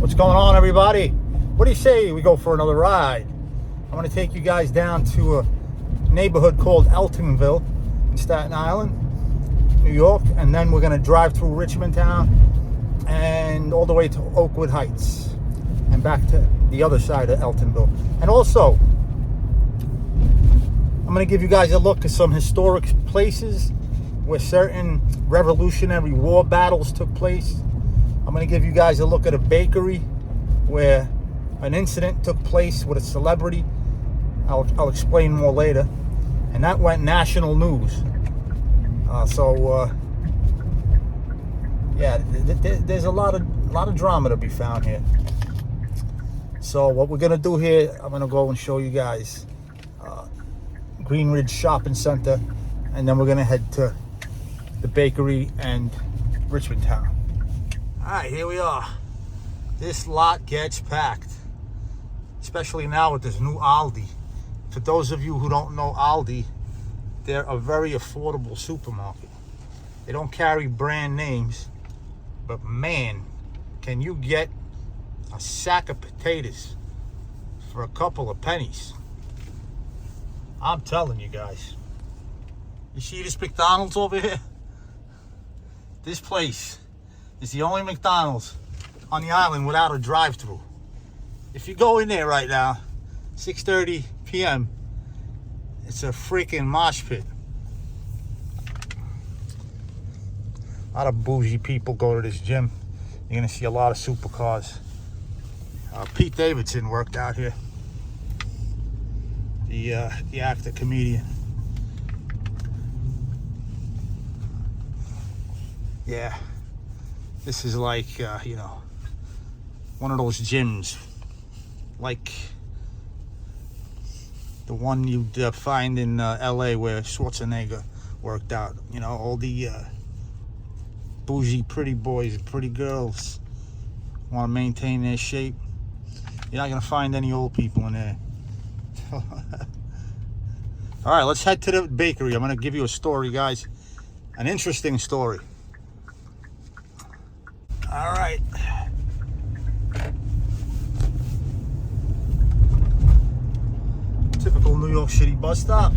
What's going on, everybody? What do you say we go for another ride? I'm going to take you guys down to a neighborhood called Eltingville in Staten Island, New York, and then we're going to drive through Richmond Town and all the way to Oakwood Heights and back to the other side of Eltingville. And also, I'm going to give you guys a look at some historic places where certain Revolutionary War battles took place. I'm going to give you guys a look at a bakery where an incident took place with a celebrity. I'll explain more later. And that went national news. Yeah, there's a lot of drama to be found here. So what we're going to do here, I'm going to go and show you guys Greenridge Shopping Center, and then we're going to head to the bakery and Richmond Town. All right, here we are. This lot gets packed, especially now with this new Aldi. For those of you who don't know Aldi, they're a very affordable supermarket. They don't carry brand names, but man, can you get a sack of potatoes for a couple of pennies. I'm telling you guys. You see this McDonald's over here? This place is the only McDonald's on the island without a drive-thru. If you go in there right now, 6:30 p.m., it's a freaking mosh pit. A lot of bougie people go to this gym. You're gonna see a lot of supercars. Pete Davidson worked out here. The actor, comedian. Yeah, this is like, one of those gyms, like the one you'd find in LA where Schwarzenegger worked out. You know, all the bougie pretty boys and pretty girls want to maintain their shape. You're not going to find any old people in there. All right, let's head to the bakery. I'm going to give you a story, guys. An interesting story. All right. Typical New York City bus stop.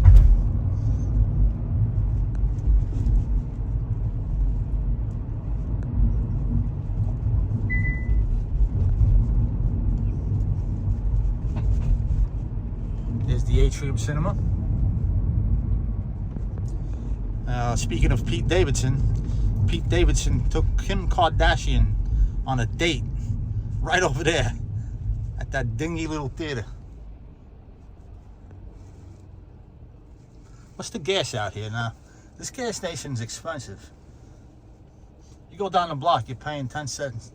There's the Atrium Cinema. Speaking of Pete Davidson took Kim Kardashian on a date right over there at that dingy little theater. What's the gas out here now? This gas station's expensive. You go down the block, you're paying 10 cents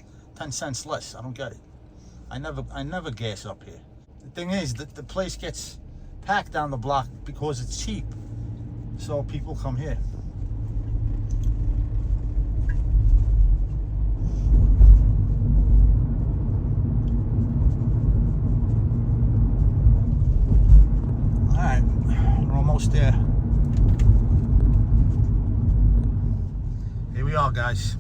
less. I don't get it. I never gas up here. The thing is that the place gets packed down the block because it's cheap. So people come here. Alright, we're almost there. Here we are, guys.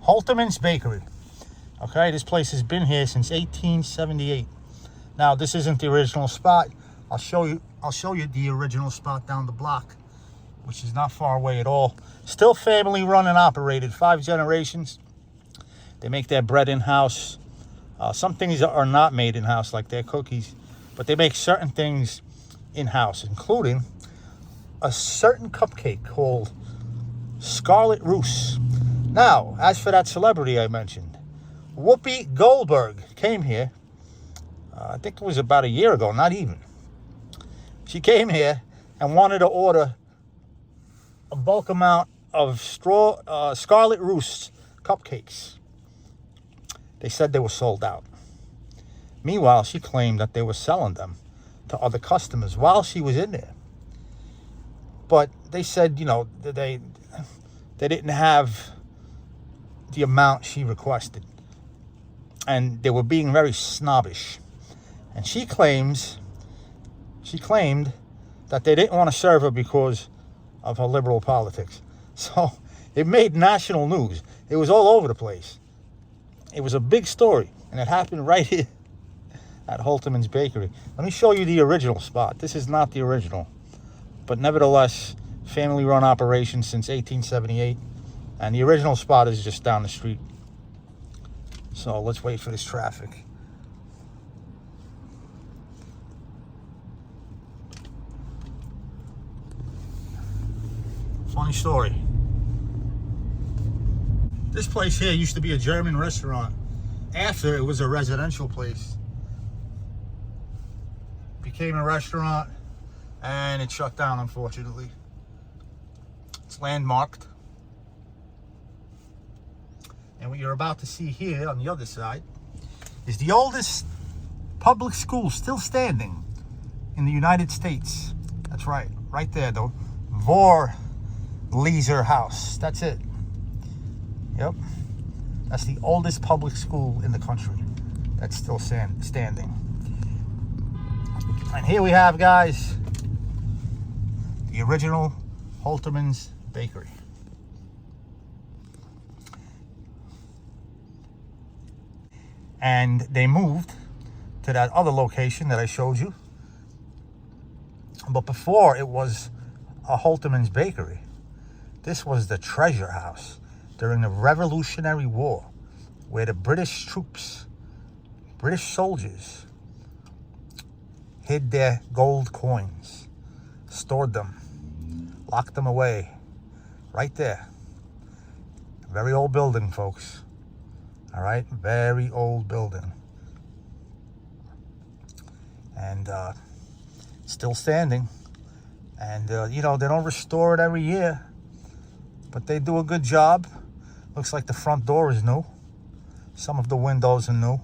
Holtermann's Bakery. Okay, this place has been here since 1878. Now, this isn't the original spot. I'll show you the original spot down the block, which is not far away at all. Still family run and operated, 5 generations. They make their bread in-house. Some things are not made in-house, like their cookies, but they make certain things in-house, including a certain cupcake called Scarlet Russe. Now, as for that celebrity I mentioned, Whoopi Goldberg came here. I think it was about a year ago, not even. She came here and wanted to order a bulk amount of Scarlet Russe cupcakes. They said they were sold out. Meanwhile, she claimed that they were selling them to other customers while she was in there. But they said, they didn't have the amount she requested. And they were being very snobbish. And she claimed that they didn't want to serve her because of her liberal politics. So It made national news. It was all over the place. It was a big story, and it happened right here at Holtermann's Bakery. Let me show you the original spot. This is not the original, but nevertheless, family-run operation since 1878, and the original spot is just down the street. So let's wait for this traffic. Funny story. This place here used to be a German restaurant. After it was a residential place. Became a restaurant and it shut down, unfortunately. It's landmarked. And what you're about to see here on the other side is the oldest public school still standing in the United States. That's right, right there though. Leaser House. That's it. Yep. That's the oldest public school in the country that's still standing. And here we have, guys, the original Holtermann's Bakery. And they moved to that other location that I showed you. But before it was a Holtermann's Bakery, this was the treasure house during the Revolutionary War, where the British troops, British soldiers, hid their gold coins, stored them, locked them away, right there. Very old building, folks. All right, very old building. And still standing. And, you know, they don't restore it every year, but they do a good job. Looks like the front door is new. Some of the windows are new.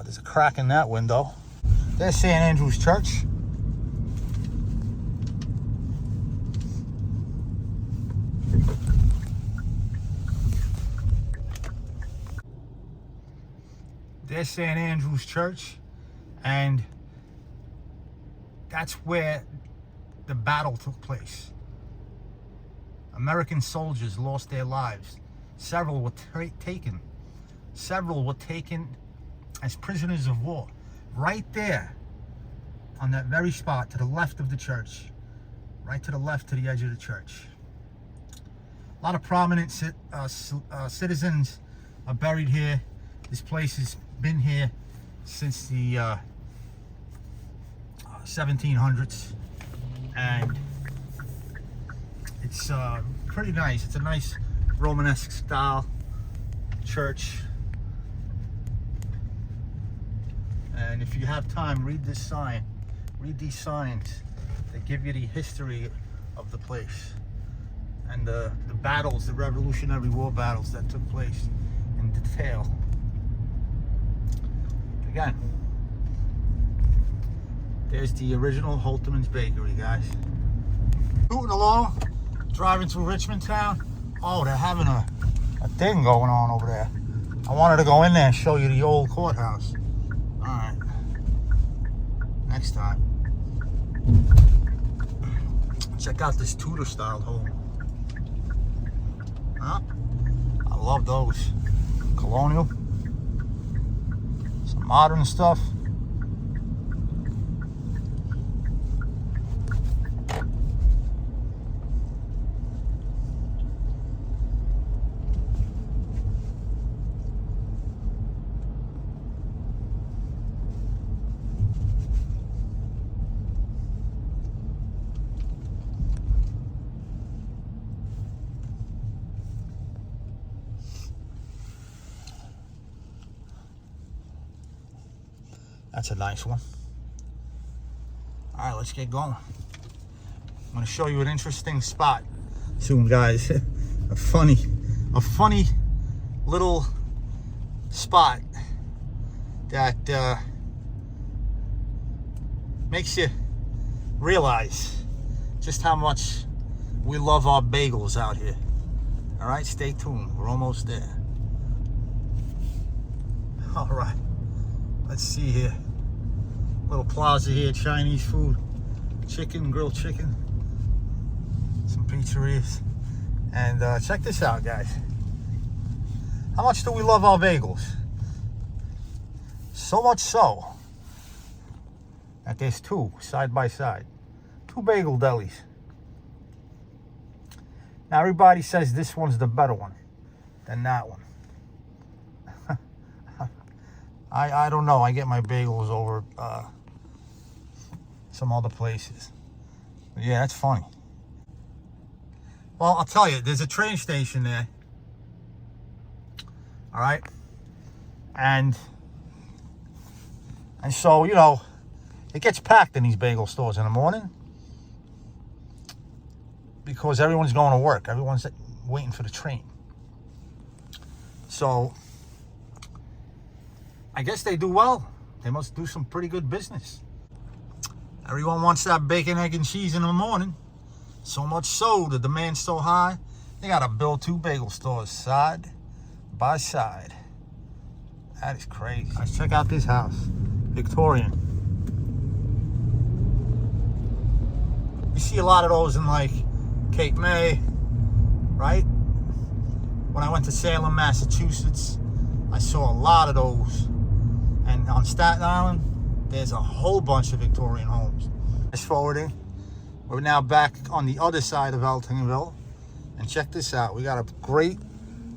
There's a crack in that window. There's St. Andrew's Church. There's St. Andrew's Church, and that's where the battle took place. American soldiers lost their lives. Several were taken. Several were taken as prisoners of war. Right there, on that very spot, to the left of the church. Right to the left, to the edge of the church. A lot of prominent citizens are buried here. This place has been here since the 1700s. And it's pretty nice. It's a nice Romanesque style church. And if you have time, read this sign. Read these signs. They give you the history of the place and the battles, the Revolutionary War battles that took place in detail. Again, there's the original Holtermann's Bakery, guys. Moving along, driving through Richmond Town. Oh, they're having a thing going on over there. I wanted to go in there and show you the old courthouse. All right, next time. Check out this Tudor style home. Huh? I love those. Colonial. Some modern stuff. That's a nice one. All right, let's get going. I'm gonna show you an interesting spot soon, guys. a funny little spot that makes you realize just how much we love our bagels out here. All right, stay tuned. We're almost there. All right. Let's see here. Little plaza here, Chinese food. Chicken, grilled chicken. Some pizzerias. And check this out, guys. How much do we love our bagels? So much so that there's two side by side. Two bagel delis. Now everybody says this one's the better one than that one. I don't know. I get my bagels over some other places. But yeah, that's funny. Well, I'll tell you, there's a train station there. All right? And so, you know, it gets packed in these bagel stores in the morning because everyone's going to work. Everyone's waiting for the train. So I guess they do well. They must do some pretty good business. Everyone wants that bacon, egg, and cheese in the morning. So much so, the demand's so high, they got to build two bagel stores side by side. That is crazy. Guys, check out this house. Victorian. You see a lot of those in like Cape May, right? When I went to Salem, Massachusetts, I saw a lot of those. And on Staten Island, there's a whole bunch of Victorian homes. Fast forwarding, we're now back on the other side of eltingville. And check this out. We got a great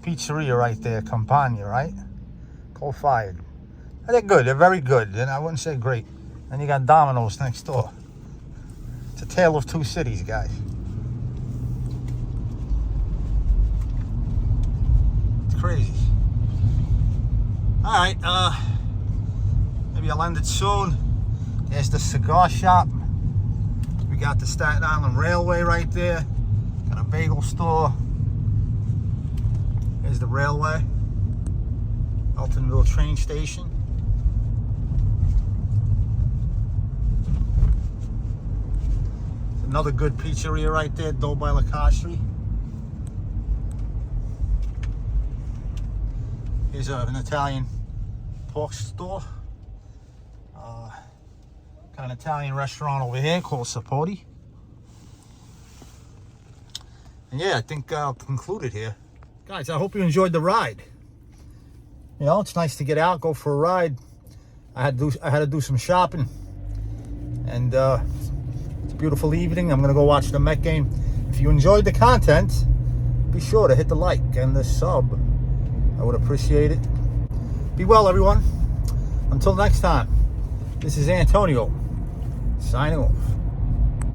pizzeria right there, Campagna, right? Coal-fired. They're good. They're very good. And I wouldn't say great. And you got Domino's next door. It's a tale of two cities, guys. It's crazy. All right. Maybe I'll end it soon. There's the cigar shop. We got the Staten Island Railway right there. Got a bagel store. There's the railway. Eltingville train station. There's another good pizzeria right there, Dough by La Castri. Here's an Italian pork store. Got an Italian restaurant over here called Sapoti. And yeah, I think I'll conclude it here. Guys, I hope you enjoyed the ride. You know, it's nice to get out, go for a ride. I had to do some shopping. And it's a beautiful evening. I'm going to go watch the Met game. If you enjoyed the content, be sure to hit the like and the sub. I would appreciate it. Be well, everyone. Until next time, this is Antonio, signing off.